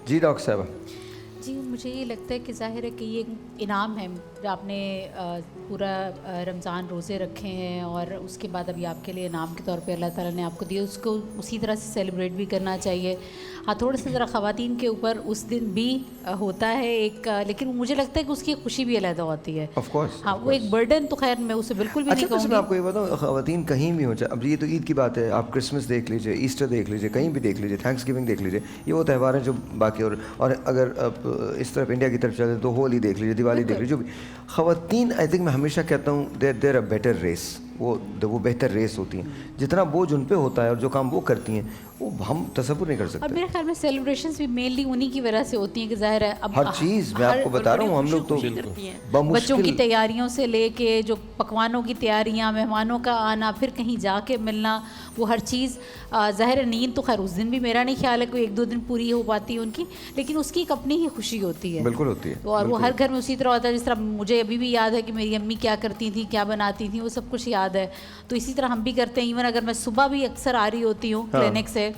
جی doctor صاحبہ. جی مجھے یہ لگتا ہے کہ ظاہر ہے کہ یہ انعام ہے جو آپ نے پورا رمضان روزے رکھے ہیں اور اس کے بعد ابھی آپ کے لیے انعام کے طور پہ اللہ تعالیٰ نے آپ کو دیا, اس کو اسی طرح سے سیلیبریٹ بھی کرنا چاہیے. ہاں تھوڑا سا ذرا خواتین کے اوپر اس دن بھی ہوتا ہے ایک, لیکن مجھے لگتا ہے کہ اس کی خوشی بھی علیحدہ ہوتی ہے. Of course. ہاں وہ ایک برڈن تو خیر میں اسے بالکل بھی نہیں کہوں گی. میں آپ کو یہ بتاؤں, خواتین کہیں بھی ہو, اب یہ تو عید کی بات ہے, آپ کرسمس دیکھ لیجیے, ایسٹر دیکھ لیجیے, کہیں بھی دیکھ لیجیے, تھینکس گیونگ دیکھ لیجیے, یہ وہ تہوار ہیں جو باقی. اور اگر آپ اس طرف انڈیا کی طرف چلے تو ہولی دیکھ لیجیے, دیوالی دیکھ لیجیے, جو بھی خواتین آئی تھنک میں ہمیشہ کہتا ہوں دیر اے بیٹر ریس, وہ بہتر ریس ہوتی ہیں. جتنا بوجھ ان پہ ہوتا ہے اور جو کام وہ کرتی ہیں وہ ہم تصور نہیں کر سکتے. اور میرے خیال میں سیلیبریشنز بھی مینلی انہی کی وجہ سے ہوتی ہیں کہ ظاہر ہے اب ہر چیز میں آپ کو بتا رہا ہوں, ہم لوگ تو بچوں کی تیاریوں سے لے کے جو پکوانوں کی تیاریاں, مہمانوں کا آنا, پھر کہیں جا کے ملنا, وہ ہر چیز. ظاہر ہے نیند تو خیر اس دن بھی میرا نہیں خیال ہے کوئی 1-2 دن پوری ہو پاتی ہے ان کی, لیکن اس کی ایک اپنی ہی خوشی ہوتی ہے. بالکل ہوتی ہے. اور وہ ہر گھر میں اسی طرح ہوتا ہے, جس طرح مجھے ابھی بھی یاد ہے کہ میری امی کیا کرتی تھیں, کیا بناتی تھیں, وہ سب کچھ یاد ہے. تو اسی طرح ہم بھی کرتے ہیں. ایون اگر میں صبح بھی اکثر آ رہی ہوتی ہوں کلینک سے,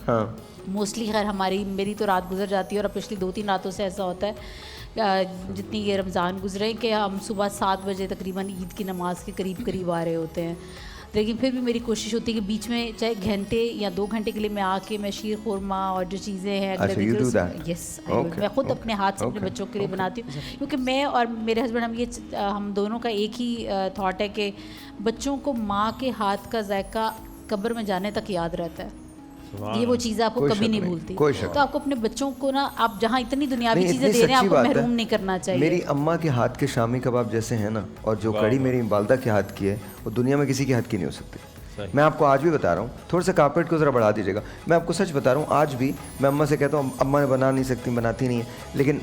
موسٹلی خیر میری تو رات گزر جاتی ہے, اور پچھلی 2-3 راتوں سے ایسا ہوتا ہے جتنی یہ رمضان گزرے کہ ہم صبح 7 بجے تقریباً عید کی نماز کے قریب آ رہے ہوتے ہیں. لیکن پھر بھی میری کوشش ہوتی ہے کہ بیچ میں چاہے گھنٹے یا 2 گھنٹے کے لیے میں آ کے میں شیر خورما اور جو چیزیں ہیں یس میں خود اپنے ہاتھ سے اپنے بچوں کے لیے بناتی ہوں. کیونکہ میں اور میرے ہسبینڈ ہم دونوں کا ایک ہی تھاٹ ہے کہ بچوں کو ماں کے ہاتھ کا ذائقہ قبر میں جانے تک یاد رہتا ہے. یہ وہ چیزیں آپ کو کبھی نہیں بھولتی. تو آپ کو اپنے بچوں کو نا, آپ جہاں اتنی دنیاوی چیزیں دے رہے ہیں, آپ کو محروم نہیں کرنا چاہیے. میری اماں کے ہاتھ کے شامی کباب جیسے ہیں نا, اور جو کڑی میری والدہ کے ہاتھ کی ہے, وہ دنیا میں کسی کے ہاتھ کی نہیں ہو سکتی. میں آپ کو آج بھی بتا رہا ہوں, تھوڑا سا کارپیٹ کو ذرا بڑھا دیجیے گا. میں آپ کو سچ بتا رہا ہوں, آج بھی میں اماں سے کہتا ہوں اماں نے بنا نہیں سکتی, بناتی نہیں ہے, لیکن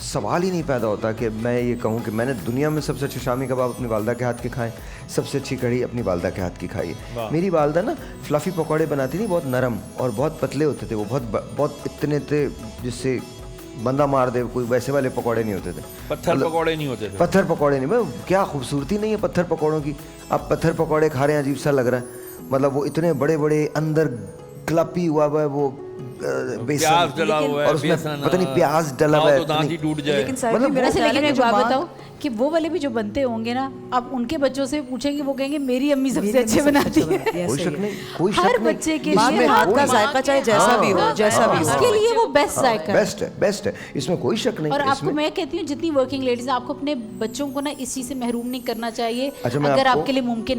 سوال ہی نہیں پیدا ہوتا کہ میں یہ کہوں کہ میں نے دنیا میں سب سے اچھے شامی کباب اپنی والدہ کے ہاتھ کے کھائے, سب سے اچھی کڑھی اپنی والدہ کے ہاتھ کی کھائی ہے. میری والدہ نا فلافی پکوڑے بناتی تھی, بہت نرم اور بہت پتلے ہوتے تھے, وہ بہت اتنے تھے جس سے بندہ مار دے, کوئی ویسے والے پکوڑے نہیں ہوتے تھے, پتھر پکوڑے نہیں ہوتے تھے. پتھر پکوڑے نہیں, کیا خوبصورتی نہیں ہے پتھر پکوڑوں کی. آپ پتھر پکوڑے کھا رہے ہیں, عجیب سا لگ رہا ہے, مطلب وہ اتنے بڑے بڑے, اندر کلپی ہوا ہے وہ پیاز ڈلا ہوا ہے, اور اس میں پتہ نہیں پیاز ڈلا ہوا ہے, دانت ہی ٹوٹ جائے. لیکن ایک بات بتاؤ کہ وہ والے بھی جو بنتے ہوں گے نا, اب ان کے بچوں سے پوچھیں گے, وہ کہیں گے میری امی سب سے اچھے بناتی ہے. کوئی شک نہیں, ہر بچے کے لیے ہاتھ کا ذائقہ چاہے جیسا بھی ہو, اس کے لیے وہ بیسٹ ذائقہ ہے, بیسٹ ہے, اس میں کوئی شک نہیں. اور آپ کو میں کہتی ہوں جتنی ورکنگ لیڈیز ہیں, آپ کو اپنے بچوں کو نا اس چیز سے محروم نہیں کرنا چاہیے, اگر آپ کے لیے ممکن